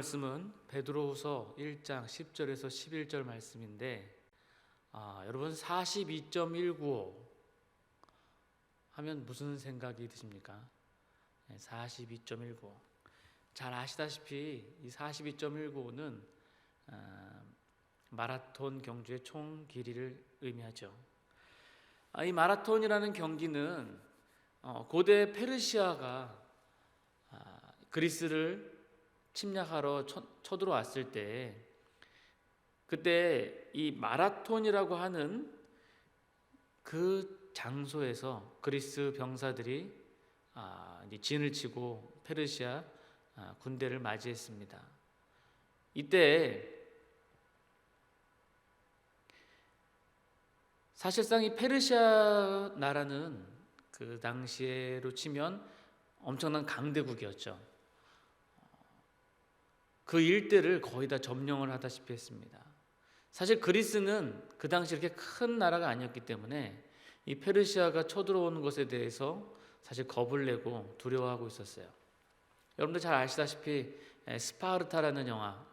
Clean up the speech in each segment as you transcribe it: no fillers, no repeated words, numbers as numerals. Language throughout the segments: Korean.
말씀은 베드로후서 1장 10절에서 11절 말씀인데 여러분 42.195 하면 무슨 생각이 드십니까? 42.195 잘 아시다시피 이 42.195는 마라톤 경주의 총 길이를 의미하죠. 이 마라톤이라는 경기는 고대 페르시아가 그리스를 침략하러 쳐들어왔을 때 그때 이 마라톤이라고 하는 그 장소에서 그리스 병사들이 진을 치고 페르시아 군대를 맞이했습니다. 이때 사실상 이 페르시아 나라는 그 당시에로 치면 엄청난 강대국이었죠. 그 일대를 거의 다 점령을 하다시피 했습니다. 사실 그리스는 그 당시 이렇게 큰 나라가 아니었기 때문에 이 페르시아가 쳐들어오는 것에 대해서 사실 겁을 내고 두려워하고 있었어요. 여러분들 잘 아시다시피 스파르타라는 영화,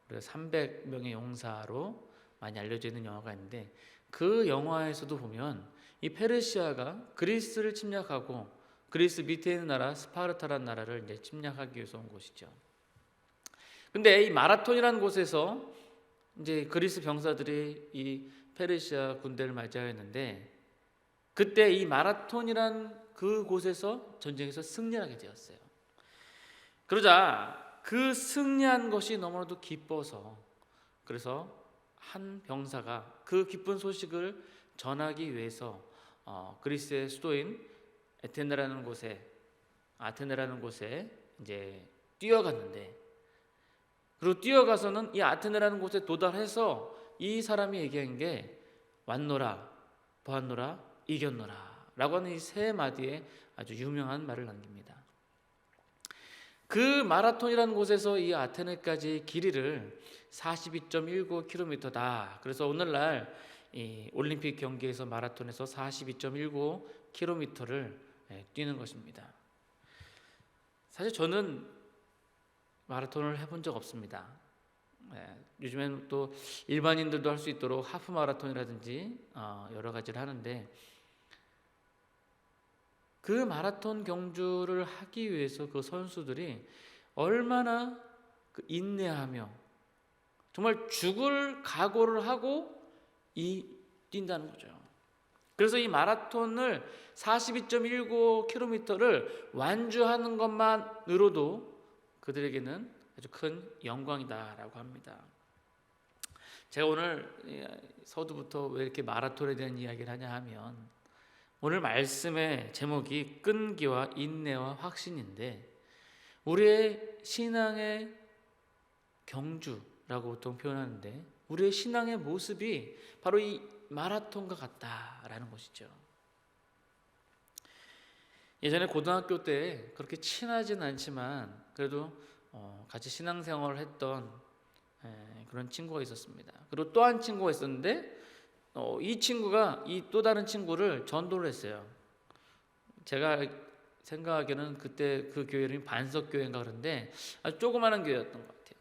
우리가 300명의 용사로 많이 알려져 있는 영화가 있는데 그 영화에서도 보면 이 페르시아가 그리스를 침략하고 그리스 밑에 있는 나라 스파르타라는 나라를 이제 침략하기 위해서 온 곳이죠. 근데 이 마라톤이라는 곳에서 이제 그리스 병사들이 이 페르시아 군대를 맞이하였는데 그때 이 마라톤이란 그 곳에서 전쟁에서 승리하게 되었어요. 그러자 그 승리한 것이 너무나도 기뻐서 그래서 한 병사가 그 기쁜 소식을 전하기 위해서 그리스의 수도인 아테네라는 곳에 이제 뛰어갔는데 그리고 뛰어가서는 이 아테네라는 곳에 도달해서 이 사람이 얘기한 게 왔노라 보았노라 이겼노라 라고 하는 이 세 마디의 아주 유명한 말을 남깁니다. 그 마라톤이라는 곳에서 이 아테네까지 길이를 42.19km다. 그래서 오늘날 이 올림픽 경기에서 마라톤에서 42.19km를 뛰는 것입니다. 사실 저는 마라톤을 해본 적 없습니다. 요즘에는 또 일반인들도 할 수 있도록 하프 마라톤이라든지 여러 가지를 하는데 그 마라톤 경주를 하기 위해서 그 선수들이 얼마나 인내하며 정말 죽을 각오를 하고 뛴다는 거죠. 그래서 이 마라톤을 42.19km를 완주하는 것만으로도 그들에게는 아주 큰 영광이다라고 합니다. 제가 오늘 서두부터 왜 이렇게 마라톤에 대한 이야기를 하냐 하면 오늘 말씀의 제목이 끈기와 인내와 확신인데 우리의 신앙의 경주라고 보통 표현하는데 우리의 신앙의 모습이 바로 이 마라톤과 같다라는 것이죠. 예전에 고등학교 때 그렇게 친하진 않지만 그래도 같이 신앙생활을 했던 그런 친구가 있었습니다. 그리고 또 한 친구가 있었는데 이 친구가 이 또 다른 친구를 전도를 했어요. 제가 생각하기에는 그때 그 교회 이름이 반석교회인가 그런데 아주 조그마한 교회였던 것 같아요.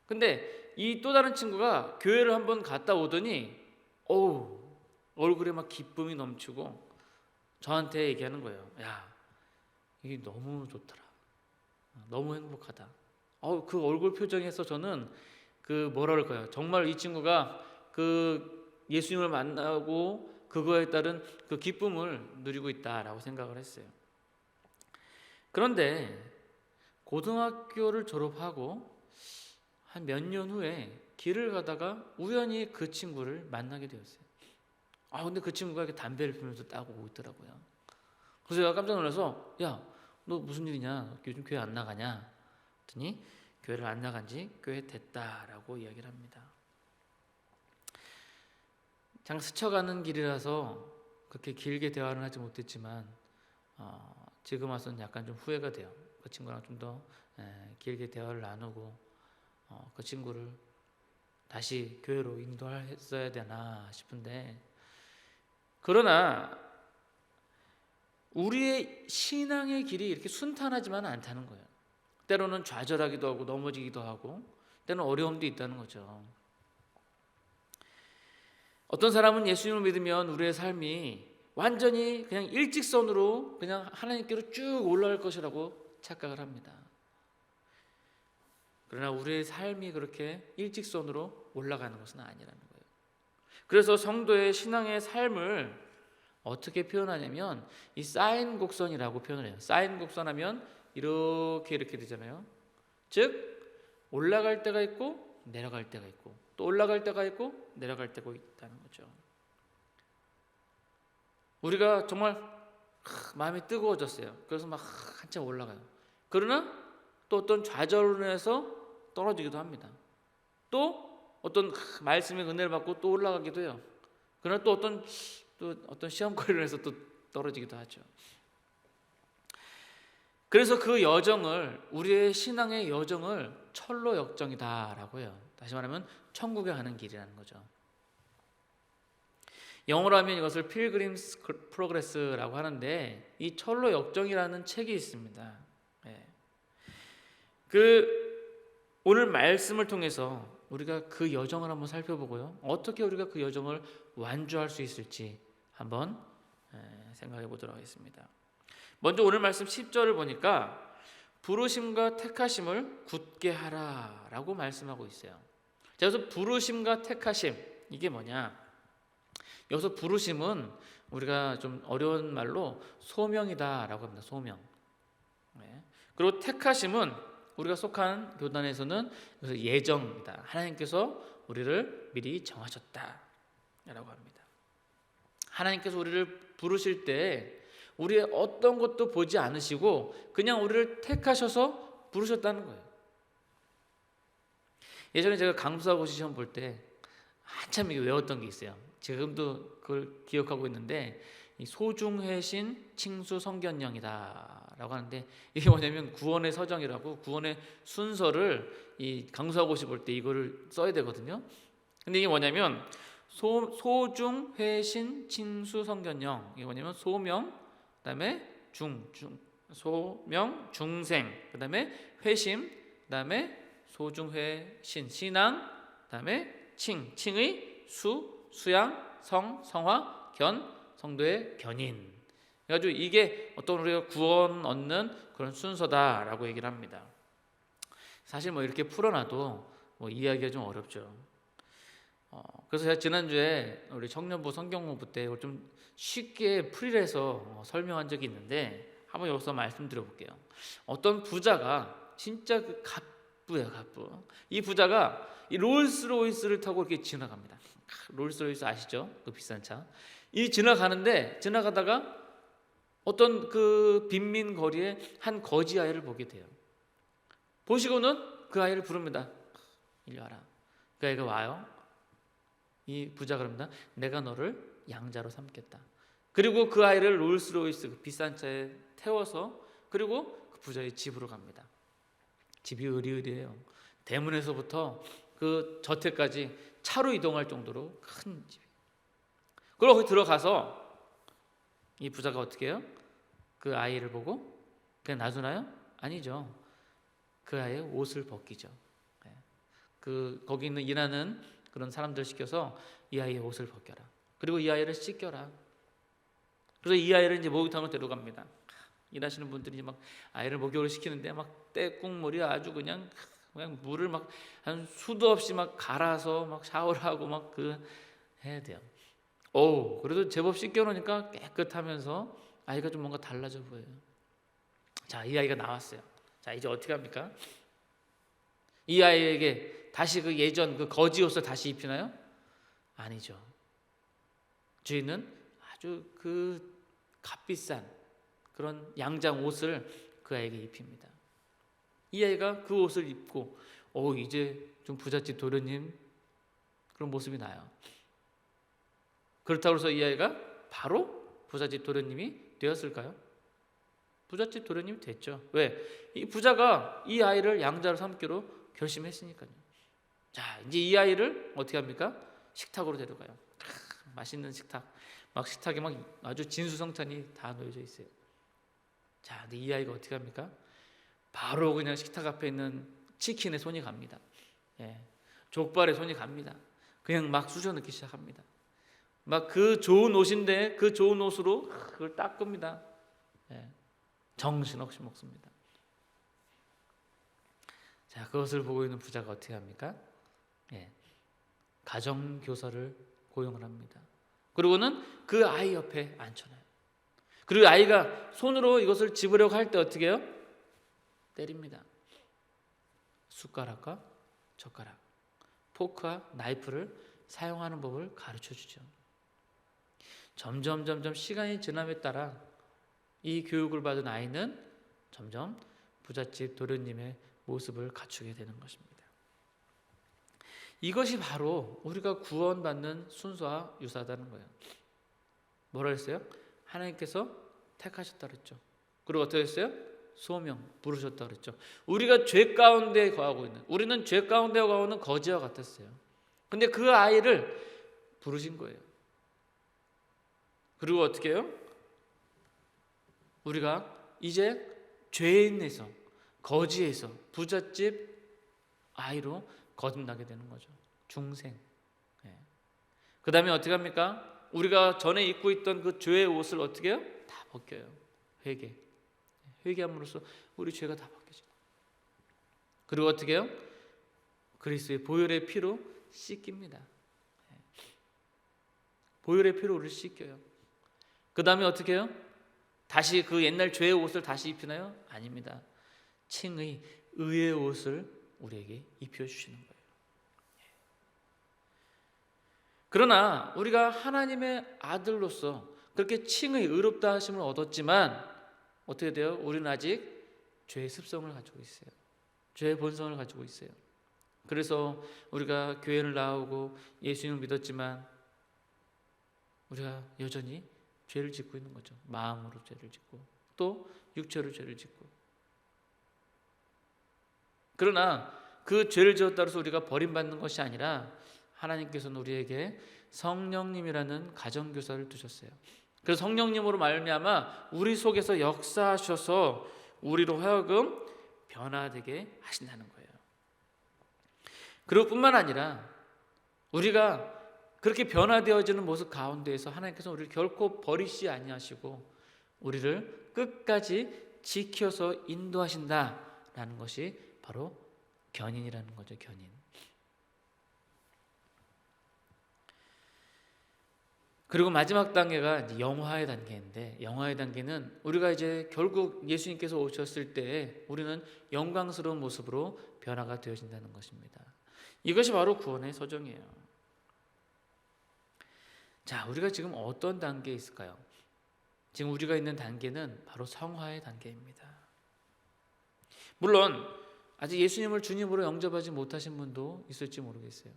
근데 이 또 다른 친구가 교회를 한번 갔다 오더니 얼굴에 막 기쁨이 넘치고 저한테 얘기하는 거예요. 야, 이게 너무 좋더라. 너무 행복하다. 그 얼굴 표정에서 저는 뭐라 그럴까요? 정말 이 친구가 그 예수님을 만나고 그거에 따른 그 기쁨을 누리고 있다라고 생각을 했어요. 그런데 고등학교를 졸업하고 한 몇 년 후에 길을 가다가 우연히 그 친구를 만나게 되었어요. 근데 그 친구가 이렇게 담배를 피우면서 따고 오고 있더라고요. 그래서 제가 깜짝 놀라서 야, 너 무슨 일이냐? 요즘 교회 안 나가냐? 했더니 교회를 안 나간 지 꽤 됐다라고 이야기를 합니다. 그냥 스쳐가는 길이라서 그렇게 길게 대화를 하지 못했지만 지금 와서는 약간 좀 후회가 돼요. 그 친구랑 좀 더 길게 대화를 나누고 그 친구를 다시 교회로 인도했어야 되나 싶은데 그러나 우리의 신앙의 길이 이렇게 순탄하지만 않다는 거예요. 때로는 좌절하기도 하고 넘어지기도 하고 때로는 어려움도 있다는 거죠. 어떤 사람은 예수님을 믿으면 우리의 삶이 완전히 그냥 일직선으로 그냥 하나님께로 쭉 올라갈 것이라고 착각을 합니다. 그러나 우리의 삶이 그렇게 일직선으로 올라가는 것은 아니라는 거예요. 그래서 성도의 신앙의 삶을 어떻게 표현하냐면 이 사인 곡선이라고 표현을 해요. 사인 곡선하면 이렇게 되잖아요. 즉 올라갈 때가 있고 내려갈 때가 있고 또 올라갈 때가 있고 내려갈 때가 있다는 거죠. 우리가 정말 마음이 뜨거워졌어요. 그래서 막 한참 올라가요. 그러나 또 어떤 좌절로 인해서 떨어지기도 합니다. 또 어떤 말씀의 은혜를 받고 또 올라가기도 해요. 그러나 또 어떤 시험거리로 해서 또 떨어지기도 하죠. 그래서 그 여정을 우리의 신앙의 여정을 철로 역정이다라고 해요. 다시 말하면 천국에 가는 길이라는 거죠. 영어로 하면 이것을 필그림스 프로그레스라고 하는데 이 철로 역정이라는 책이 있습니다. 오늘 말씀을 통해서 우리가 그 여정을 한번 살펴보고요. 어떻게 우리가 그 여정을 완주할 수 있을지 한번 생각해 보도록 하겠습니다. 먼저 오늘 말씀 10절을 보니까 부르심과 택하심을 굳게 하라라고 말씀하고 있어요. 자, 여기서 부르심과 택하심 이게 뭐냐? 여기서 부르심은 우리가 좀 어려운 말로 소명이다라고 합니다. 소명. 그리고 택하심은 우리가 속한 교단에서는 예정이다. 하나님께서 우리를 미리 정하셨다라고 합니다. 하나님께서 우리를 부르실 때 우리의 어떤 것도 보지 않으시고 그냥 우리를 택하셔서 부르셨다는 거예요. 예전에 제가 강수하고 시험 볼 때 한참 외웠던 게 있어요. 지금도 그걸 기억하고 있는데 이 소중회신 칭수 성견령이다라고 하는데 이게 뭐냐면 구원의 서정이라고 구원의 순서를 이 강수하고시 볼 때 이거를 써야 되거든요. 근데 이게 뭐냐면 소중회신 칭수 성견령 이게 뭐냐면 소명 그다음에 소명 중생 그다음에 회심 그다음에 소중회신 신앙 그다음에 칭의 수양 성화 견 성도의 견인. 그래가지고 이게 어떤 우리가 구원 얻는 그런 순서다라고 얘기를 합니다. 사실 뭐 이렇게 풀어놔도 뭐 이해하기가 좀 어렵죠. 그래서 제가 지난주에 우리 청년부 성경공부 때 이걸 좀 쉽게 풀이해서 설명한 적이 있는데 한번 여기서 말씀드려볼게요. 어떤 부자가 진짜 그 갑부예요, 갑부. 이 부자가 이 롤스로이스를 타고 이렇게 지나갑니다. 롤스로이스 아시죠? 그 비싼 차. 이 지나가다가 어떤 그 빈민 거리에 한 거지 아이를 보게 돼요. 보시고는 그 아이를 부릅니다. 이리 와라. 그 아이가 와요. 이 부자가 그럽니다. 내가 너를 양자로 삼겠다. 그리고 그 아이를 롤스로이스 그 비싼 차에 태워서 그리고 그 부자의 집으로 갑니다. 집이 으리으리해요. 대문에서부터 그 저택까지 차로 이동할 정도로 큰 집이에요. 그리고 거기 들어가서 이 부자가 어떻게 해요? 그 아이를 보고 그냥 놔두나요? 아니죠. 그 아이의 옷을 벗기죠. 거기 있는 일하는 그런 사람들 시켜서 이 아이의 옷을 벗겨라. 그리고 이 아이를 씻겨라. 그래서 이 아이를 이제 목욕탕으로 데려갑니다. 일하시는 분들이 막 아이를 목욕을 시키는데 막 떼국물이 아주 그냥 물을 막 한 수도 없이 막 갈아서 막 샤워를 하고 막 해야 돼요. 그래도 제법 씻겨놓으니까 깨끗하면서 아이가 좀 뭔가 달라져 보여요. 자, 이 아이가 나왔어요. 자, 이제 어떻게 합니까? 이 아이에게 다시 그 예전 그 거지 옷을 다시 입히나요? 아니죠. 주인은 아주 그 값비싼 그런 양장 옷을 그 아이에게 입힙니다. 이 아이가 그 옷을 입고 이제 좀 부잣집 도련님 그런 모습이 나요. 그렇다고 해서 이 아이가 바로 부잣집 도련님이 되었을까요? 부잣집 도련님이 됐죠. 왜? 이 부자가 이 아이를 양자로 삼기로 결심했으니까요. 자, 이제 이 아이를 어떻게 합니까? 식탁으로 데려가요. 맛있는 식탁. 막 식탁에 막 아주 진수성찬이 다 놓여져 있어요. 자, 근데 이 아이가 어떻게 합니까? 바로 그냥 식탁 앞에 있는 치킨에 손이 갑니다. 예, 족발에 손이 갑니다. 그냥 막 쑤셔 넣기 시작합니다. 막 그 좋은 옷인데 그 좋은 옷으로 그걸 닦습니다. 예, 정신없이 먹습니다. 자, 그것을 보고 있는 부자가 어떻게 합니까? 예, 가정교사를 고용을 합니다. 그리고는 그 아이 옆에 앉혀놔요. 그리고 아이가 손으로 이것을 집으려고 할 때 어떻게 해요? 때립니다. 숟가락과 젓가락, 포크와 나이프를 사용하는 법을 가르쳐주죠. 점점 시간이 지남에 따라 이 교육을 받은 아이는 점점 부잣집 도련님의 모습을 갖추게 되는 것입니다. 이것이 바로 우리가 구원받는 순서와 유사하다는 거예요. 뭐라 했어요? 하나님께서 택하셨다 그랬죠. 그리고 어떻게 했어요? 소명 부르셨다 그랬죠. 우리가 죄 가운데 거하고 있는, 우리는 죄 가운데 거하고 있는 거지와 같았어요. 근데 그 아이를 부르신 거예요. 그리고 어떻게 해요? 우리가 이제 죄인에서, 거지에서 부잣집 아이로 거듭나게 되는 거죠. 중생. 그 다음에 어떻게 합니까? 우리가 전에 입고 있던 그 죄의 옷을 어떻게 해요? 다 벗겨요. 회개함으로써 우리 죄가 다 벗겨져요. 그리고 어떻게 해요? 그리스도의 보혈의 피로 씻깁니다. 보혈의 피로 우리를 씻겨요. 그 다음에 어떻게 해요? 다시 그 옛날 죄의 옷을 다시 입히나요? 아닙니다. 칭의 의의 옷을 우리에게 입혀주시는 거예요. 그러나 우리가 하나님의 아들로서 그렇게 칭의 의롭다 하심을 얻었지만 어떻게 돼요? 우리는 아직 죄의 습성을 가지고 있어요. 죄의 본성을 가지고 있어요. 그래서 우리가 교회를 나오고 예수님을 믿었지만 우리가 여전히 죄를 짓고 있는 거죠. 마음으로 죄를 짓고 또 육체로 죄를 짓고. 그러나 그 죄를 지었다고 해서 우리가 버림받는 것이 아니라 하나님께서는 우리에게 성령님이라는 가정교사를 두셨어요. 그래서 성령님으로 말미암아 우리 속에서 역사하셔서 우리로 하여금 변화되게 하신다는 거예요. 그리고 뿐만 아니라 우리가 그렇게 변화되어지는 모습 가운데에서 하나님께서 우리를 결코 버리시지 아니하시고 우리를 끝까지 지켜서 인도하신다라는 것이 바로 견인이라는 거죠. 견인. 그리고 마지막 단계가 이제 영화의 단계인데, 영화의 단계는 우리가 이제 결국 예수님께서 오셨을 때 우리는 영광스러운 모습으로 변화가 되어진다는 것입니다. 이것이 바로 구원의 서정이에요. 자, 우리가 지금 어떤 단계에 있을까요? 지금 우리가 있는 단계는 바로 성화의 단계입니다. 물론 아직 예수님을 주님으로 영접하지 못하신 분도 있을지 모르겠어요.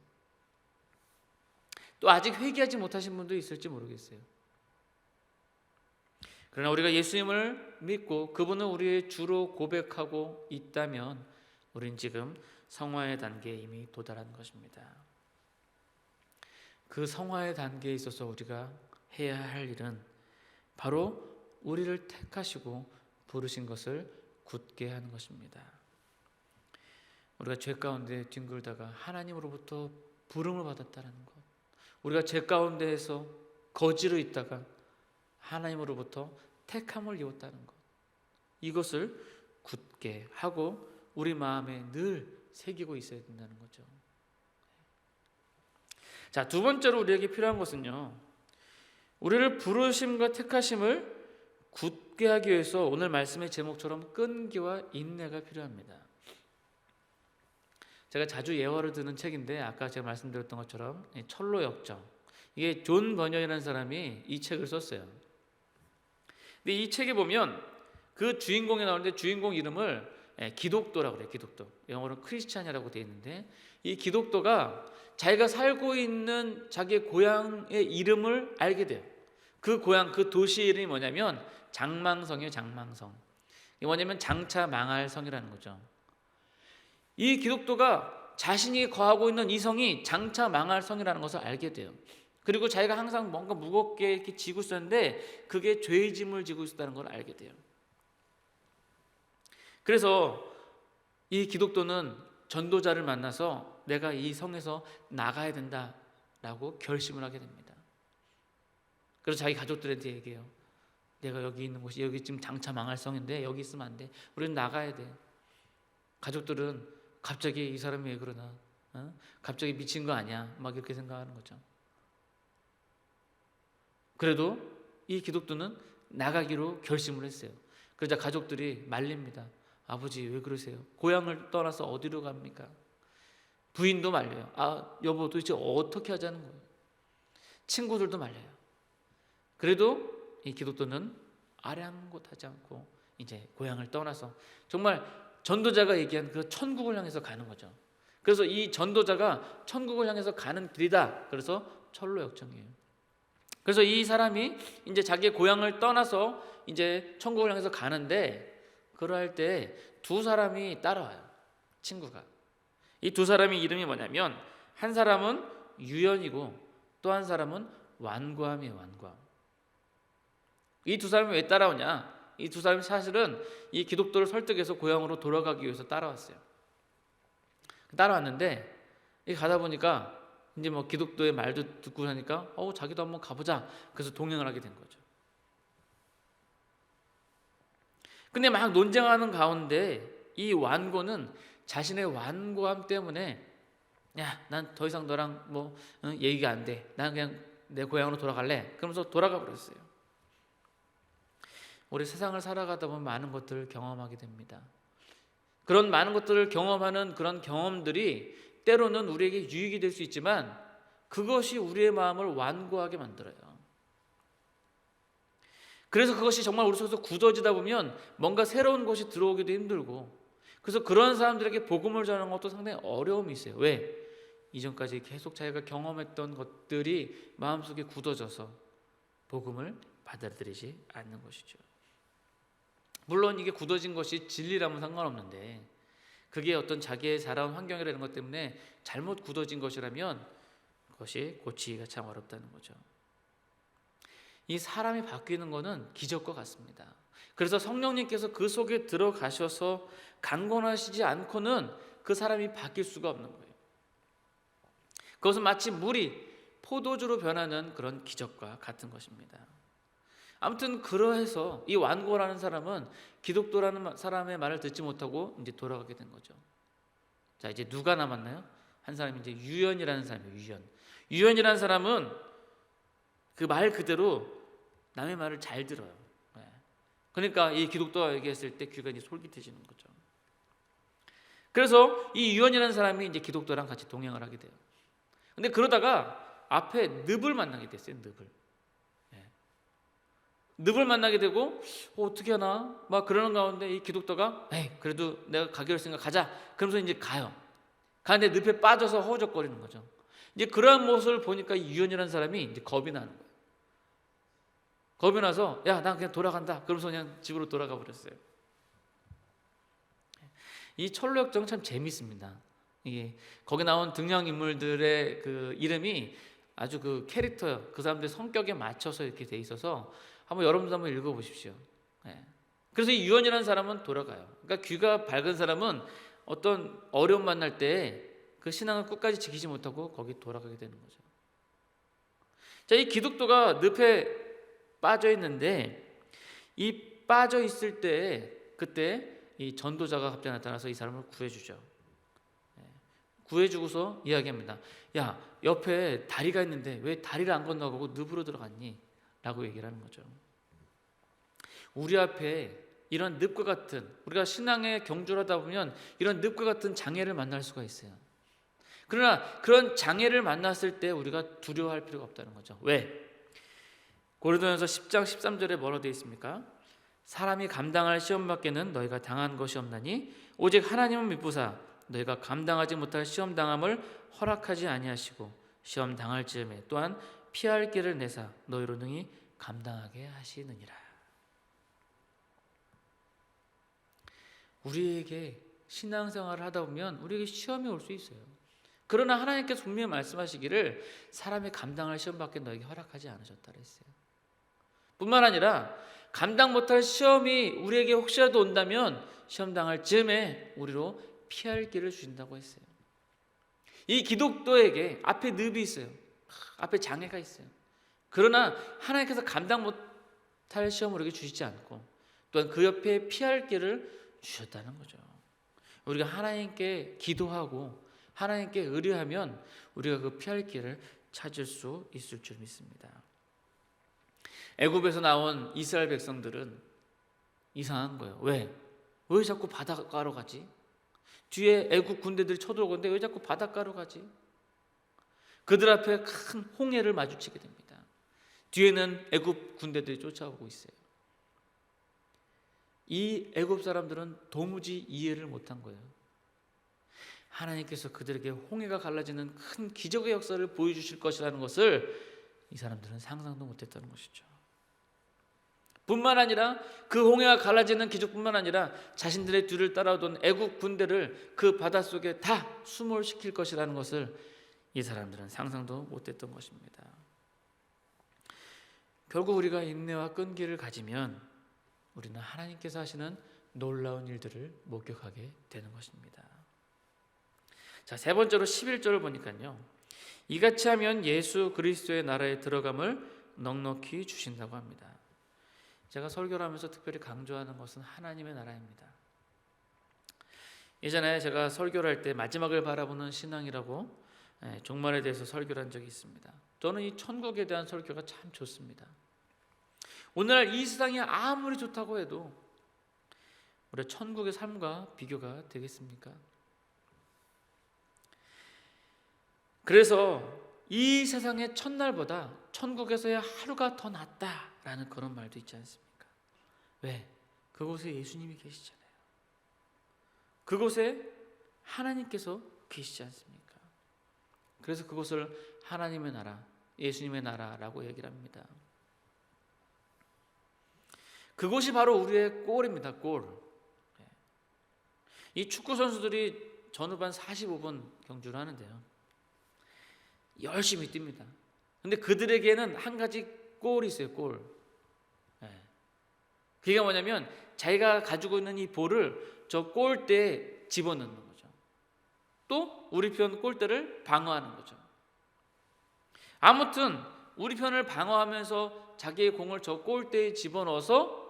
또 아직 회개하지 못하신 분도 있을지 모르겠어요. 그러나 우리가 예수님을 믿고 그분을 우리의 주로 고백하고 있다면 우린 지금 성화의 단계에 이미 도달한 것입니다. 그 성화의 단계에 있어서 우리가 해야 할 일은 바로 우리를 택하시고 부르신 것을 굳게 하는 것입니다. 우리가 죄 가운데 뒹굴다가 하나님으로부터 부름을 받았다는 것, 우리가 죄 가운데에서 거지로 있다가 하나님으로부터 택함을 입었다는 것, 이것을 굳게 하고 우리 마음에 늘 새기고 있어야 된다는 거죠. 자, 두 번째로 우리에게 필요한 것은요, 우리를 부르심과 택하심을 굳게 하기 위해서 오늘 말씀의 제목처럼 끈기와 인내가 필요합니다. 제가 자주 예화를 드는 책인데 아까 제가 말씀드렸던 것처럼 철로 역정, 이게 존 버년이라는 사람이 이 책을 썼어요. 근데 이 책에 보면 그 주인공이 나오는데 주인공 이름을 기독도라고 그래요. 기독도, 영어로 크리스찬이라고 되어 있는데 이 기독도가 자기가 살고 있는 자기의 고향의 이름을 알게 돼요. 그 고향, 그 도시 이름이 뭐냐면 장망성이에요. 장망성. 이게 뭐냐면 장차 망할 성이라는 거죠. 이 기독도가 자신이 거하고 있는 이 성이 장차 망할 성이라는 것을 알게 돼요. 그리고 자기가 항상 뭔가 무겁게 이렇게 지고 있었는데 그게 죄의 짐을 지고 있었다는 걸 알게 돼요. 그래서 이 기독도는 전도자를 만나서 내가 이 성에서 나가야 된다라고 결심을 하게 됩니다. 그래서 자기 가족들한테 얘기해요. 내가 여기 있는 곳이 여기 지금 장차 망할 성인데 여기 있으면 안 돼. 우리는 나가야 돼. 가족들은 갑자기 이 사람이 왜 그러나? 갑자기 미친 거 아니야? 막 이렇게 생각하는 거죠. 그래도 이 기독도는 나가기로 결심을 했어요. 그러자 가족들이 말립니다. 아버지 왜 그러세요? 고향을 떠나서 어디로 갑니까? 부인도 말려요. 여보 도대체 어떻게 하자는 거예요? 친구들도 말려요. 그래도 이 기독도는 아랑곳하지 않고 이제 고향을 떠나서 정말 전도자가 얘기한 그 천국을 향해서 가는 거죠. 그래서 이 전도자가 천국을 향해서 가는 길이다. 그래서 철로역정이에요. 그래서 이 사람이 이제 자기의 고향을 떠나서 이제 천국을 향해서 가는데 그러할 때 두 사람이 따라와요. 친구가. 이 두 사람의 이름이 뭐냐면 한 사람은 유연이고 또 한 사람은 완고함이에요. 완고함. 이 두 사람이 왜 따라오냐? 이 두 사람이 사실은 이 기독도를 설득해서 고향으로 돌아가기 위해서 따라왔어요. 따라왔는데 가다 보니까 이제 뭐 기독도의 말도 듣고 하니까 자기도 한번 가보자. 그래서 동행을 하게 된 거죠. 근데 막 논쟁하는 가운데 이 완고는 자신의 완고함 때문에 야, 난 더 이상 너랑 뭐 얘기가 안 돼. 난 그냥 내 고향으로 돌아갈래. 그러면서 돌아가 버렸어요. 우리 세상을 살아가다 보면 많은 것들을 경험하게 됩니다. 그런 많은 것들을 경험하는 그런 경험들이 때로는 우리에게 유익이 될 수 있지만 그것이 우리의 마음을 완고하게 만들어요. 그래서 그것이 정말 우리 속에서 굳어지다 보면 뭔가 새로운 것이 들어오기도 힘들고 그래서 그런 사람들에게 복음을 전하는 것도 상당히 어려움이 있어요. 왜? 이전까지 계속 자기가 경험했던 것들이 마음속에 굳어져서 복음을 받아들이지 않는 것이죠. 물론 이게 굳어진 것이 진리라면 상관없는데 그게 어떤 자기의 자라온 환경이라는 것 때문에 잘못 굳어진 것이라면 그것이 고치기가 참 어렵다는 거죠. 이 사람이 바뀌는 것은 기적과 같습니다. 그래서 성령님께서 그 속에 들어가셔서 강권하시지 않고는 그 사람이 바뀔 수가 없는 거예요. 그것은 마치 물이 포도주로 변하는 그런 기적과 같은 것입니다. 아무튼 그러해서 이 완고라는 사람은 기독도라는 사람의 말을 듣지 못하고 이제 돌아가게 된 거죠. 자, 이제 누가 남았나요? 한 사람이 이제 유연이라는 사람이에요. 유연이라는 사람은 그 말 그대로 남의 말을 잘 들어요. 그러니까 이 기독도가 얘기했을 때 귀가 이제 솔깃해지는 거죠. 그래서 이 유연이라는 사람이 이제 기독도랑 같이 동행을 하게 돼요. 근데 그러다가 앞에 늪을 만나게 됐어요. 늪을 만나게 되고 어떻게 하나 막 그러는 가운데 이 기독도가 그래도 내가 가기로 했으니까 가자. 그러면서 이제 가요. 가는데 늪에 빠져서 허우적거리는 거죠. 이제 그러한 모습을 보니까 이 유연이라는 사람이 이제 겁이 나는 거예요. 겁이 나서 야, 난 그냥 돌아간다. 그러면서 그냥 집으로 돌아가 버렸어요. 이 철로역정 참 재밌습니다. 이게 거기 나온 등장인물들의 그 이름이 아주 그 캐릭터요, 그 사람들의 성격에 맞춰서 이렇게 돼 있어서 한번 여러분도 한번 읽어보십시오. 그래서 이 유연이라는 사람은 돌아가요. 그러니까 귀가 밝은 사람은 어떤 어려움 만날 때 그 신앙을 끝까지 지키지 못하고 거기 돌아가게 되는 거죠. 자, 이 기독도가 늪에 빠져 있는데 이 빠져 있을 때 그때 이 전도자가 갑자기 나타나서 이 사람을 구해주죠. 구해주고서 이야기합니다. 야, 옆에 다리가 있는데 왜 다리를 안 건너가고 늪으로 들어갔니? 라고 얘기를 하는 거죠. 우리 앞에 이런 늪과 같은, 우리가 신앙에 경주를 하다 보면 이런 늪과 같은 장애를 만날 수가 있어요. 그러나 그런 장애를 만났을 때 우리가 두려워할 필요가 없다는 거죠. 왜? 고린도전서 10장 13절에 뭐라고 되어 있습니까? 사람이 감당할 시험 밖에는 너희가 당한 것이 없나니 오직 하나님은 미쁘사 너희가 감당하지 못할 시험 당함을 허락하지 아니하시고 시험 당할 즈음에 또한 피할 길을 내사 너희로 능히 감당하게 하시느니라. 우리에게 신앙생활을 하다 보면 우리에게 시험이 올 수 있어요. 그러나 하나님께서 분명히 말씀하시기를 사람이 감당할 시험 밖에 너에게 허락하지 않으셨다 그랬어요. 뿐만 아니라 감당 못할 시험이 우리에게 혹시라도 온다면 시험 당할 즈음에 우리로 피할 길을 주신다고 했어요. 이 기독도에게 앞에 늪이 있어요. 앞에 장애가 있어요. 그러나 하나님께서 감당 못할 시험을 우리에게 주시지 않고 또한 그 옆에 피할 길을 주셨다는 거죠. 우리가 하나님께 기도하고 하나님께 의뢰하면 우리가 그 피할 길을 찾을 수 있을 줄 믿습니다. 애굽에서 나온 이스라엘 백성들은 이상한 거예요. 왜 자꾸 바닷가로 가지? 뒤에 애굽 군대들이 쳐들어오는데 왜 자꾸 바닷가로 가지? 그들 앞에 큰 홍해를 마주치게 됩니다. 뒤에는 애굽 군대들이 쫓아오고 있어요. 이 애굽 사람들은 도무지 이해를 못한 거예요. 하나님께서 그들에게 홍해가 갈라지는 큰 기적의 역사를 보여주실 것이라는 것을 이 사람들은 상상도 못했다는 것이죠. 뿐만 아니라 그 홍해가 갈라지는 기적뿐만 아니라 자신들의 뒤를 따라오던 애국 군대를 그 바닷속에 다 수몰시킬 것이라는 것을 이 사람들은 상상도 못했던 것입니다. 결국 우리가 인내와 끈기를 가지면 우리는 하나님께서 하시는 놀라운 일들을 목격하게 되는 것입니다. 자, 세 번째로 11절을 보니까요, 이같이 하면 예수 그리스도의 나라에 들어감을 넉넉히 주신다고 합니다. 제가 설교를 하면서 특별히 강조하는 것은 하나님의 나라입니다. 예전에 제가 설교를 할 때 마지막을 바라보는 신앙이라고 종말에 대해서 설교를 한 적이 있습니다. 저는 이 천국에 대한 설교가 참 좋습니다. 오늘날 이 세상이 아무리 좋다고 해도 우리 천국의 삶과 비교가 되겠습니까? 그래서 이 세상의 첫날보다 천국에서의 하루가 더 낫다라는 그런 말도 있지 않습니까? 왜? 그곳에 예수님이 계시잖아요. 그곳에 하나님께서 계시지 않습니까? 그래서 그곳을 하나님의 나라, 예수님의 나라라고 얘기를 합니다. 그곳이 바로 우리의 골입니다. 골. 이 축구 선수들이 전후반 45분 경주를 하는데요, 열심히 뜁니다. 근데 그들에게는 한 가지 골이 있어요. 골. 그게 뭐냐면 자기가 가지고 있는 이 볼을 저 골대에 집어넣는 거죠. 또 우리 편 골대를 방어하는 거죠. 아무튼 우리 편을 방어하면서 자기의 공을 저 골대에 집어넣어서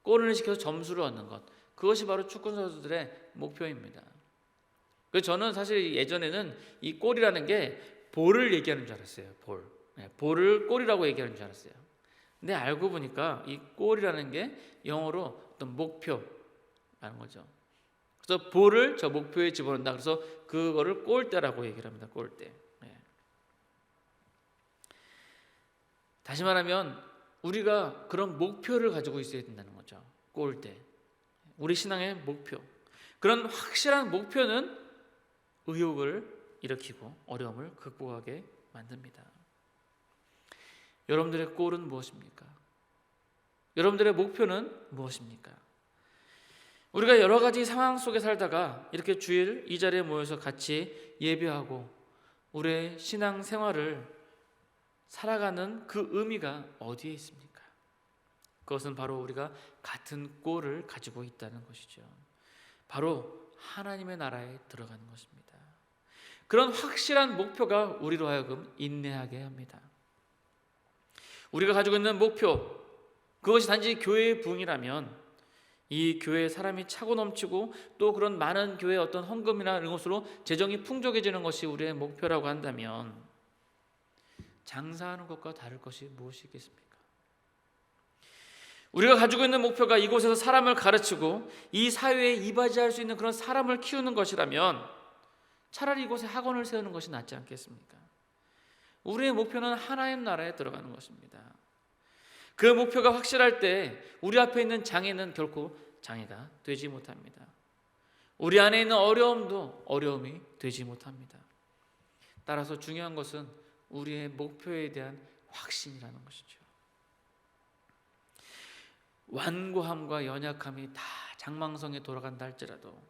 골을 시켜서 점수를 얻는 것, 그것이 바로 축구 선수들의 목표입니다. 그래서 저는 사실 예전에는 이 골이라는 게 볼을 얘기하는 줄 알았어요. 볼을 골이라고 얘기하는 줄 알았어요. 근데 알고 보니까 이 골이라는 게 영어로 어떤 목표라는 거죠. 그래서 볼을 저 목표에 집어넣는다. 그래서 그거를 골대라고 얘기를 합니다. 골대. 다시 말하면 우리가 그런 목표를 가지고 있어야 된다는 거죠. 골대. 우리 신앙의 목표. 그런 확실한 목표는 의욕을 일으키고 어려움을 극복하게 만듭니다. 여러분들의 골은 무엇입니까? 여러분들의 목표는 무엇입니까? 우리가 여러 가지 상황 속에 살다가 이렇게 주일 이 자리에 모여서 같이 예배하고 우리의 신앙 생활을 살아가는 그 의미가 어디에 있습니까? 그것은 바로 우리가 같은 골을 가지고 있다는 것이죠. 바로 하나님의 나라에 들어가는 것입니다. 그런 확실한 목표가 우리로 하여금 인내하게 합니다. 우리가 가지고 있는 목표, 그것이 단지 교회의 부흥이라면 이 교회에 사람이 차고 넘치고 또 그런 많은 교회의 어떤 헌금이나 이런 것으로 재정이 풍족해지는 것이 우리의 목표라고 한다면 장사하는 것과 다를 것이 무엇이겠습니까? 우리가 가지고 있는 목표가 이곳에서 사람을 가르치고 이 사회에 이바지할 수 있는 그런 사람을 키우는 것이라면 차라리 이곳에 학원을 세우는 것이 낫지 않겠습니까? 우리의 목표는 하나님 나라에 들어가는 것입니다. 그 목표가 확실할 때 우리 앞에 있는 장애는 결코 장애가 되지 못합니다. 우리 안에 있는 어려움도 어려움이 되지 못합니다. 따라서 중요한 것은 우리의 목표에 대한 확신이라는 것이죠. 완고함과 연약함이 다 장망성에 돌아간다 할지라도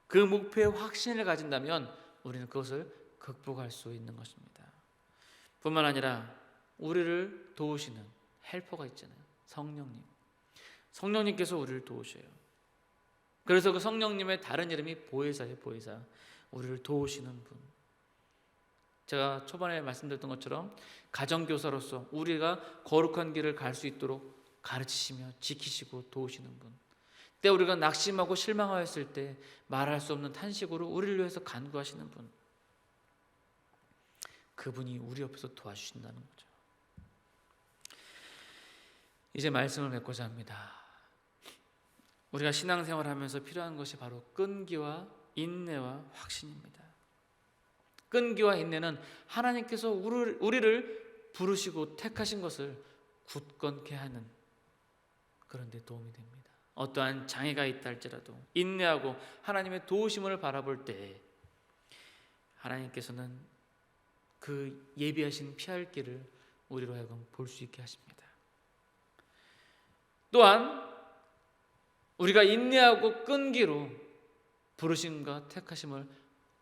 그 목표에 확신을 가진다면 우리는 그것을 극복할 수 있는 것입니다. 뿐만 아니라 우리를 도우시는 헬퍼가 있잖아요. 성령님께서 우리를 도우셔요. 그래서 그 성령님의 다른 이름이 보혜사예요. 보혜사. 우리를 도우시는 분. 제가 초반에 말씀드렸던 것처럼 가정교사로서 우리가 거룩한 길을 갈 수 있도록 가르치시며 지키시고 도우시는 분. 때 우리가 낙심하고 실망하였을 때 말할 수 없는 탄식으로 우리를 위해서 간구하시는 분. 그분이 우리 옆에서 도와주신다는 거죠. 이제 말씀을 맺고자 합니다. 우리가 신앙생활을 하면서 필요한 것이 바로 끈기와 인내와 확신입니다. 끈기와 인내는 하나님께서 우리를 부르시고 택하신 것을 굳건케 하는 그런 데 도움이 됩니다. 어떠한 장애가 있다 할지라도 인내하고 하나님의 도우심을 바라볼 때 하나님께서는 그 예비하신 피할 길을 우리로 하여금 볼 수 있게 하십니다. 또한 우리가 인내하고 끈기로 부르심과 택하심을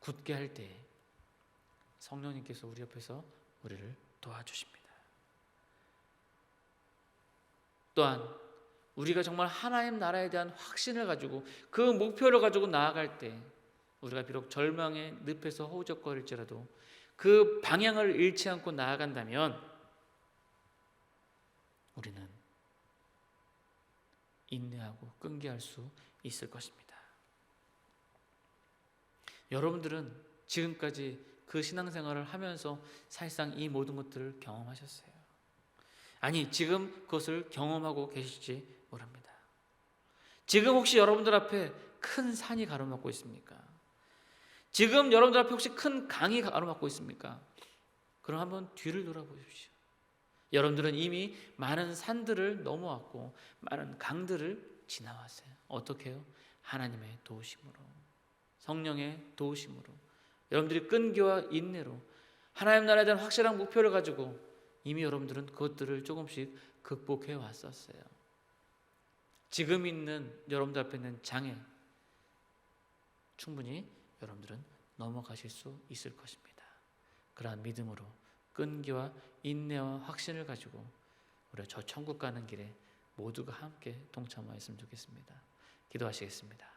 굳게 할 때 성령님께서 우리 옆에서 우리를 도와주십니다. 또한 우리가 정말 하나님 나라에 대한 확신을 가지고 그 목표를 가지고 나아갈 때 우리가 비록 절망의 늪에서 허우적거릴지라도 그 방향을 잃지 않고 나아간다면 우리는 인내하고 끈기할 수 있을 것입니다. 여러분들은 지금까지 그 신앙생활을 하면서 사실상 이 모든 것들을 경험하셨어요. 아니, 지금 그것을 경험하고 계실지 모릅니다. 지금 혹시 여러분들 앞에 큰 산이 가로막고 있습니까? 지금 여러분들 앞에 혹시 큰 강이 가로막고 있습니까? 그럼 한번 뒤를 돌아보십시오. 여러분들은 이미 많은 산들을 넘어왔고 많은 강들을 지나왔어요. 어떻게 해요? 하나님의 도우심으로, 성령의 도우심으로, 여러분들이 끈기와 인내로 하나님 나라에 대한 확실한 목표를 가지고 이미 여러분들은 그것들을 조금씩 극복해 왔었어요. 지금 있는 여러분들 앞에 있는 장애 충분히 여러분들은 넘어가실 수 있을 것입니다. 그러한 믿음으로 끈기와 인내와 확신을 가지고 우리가 저 천국 가는 길에 모두가 함께 동참하였으면 좋겠습니다. 기도하시겠습니다.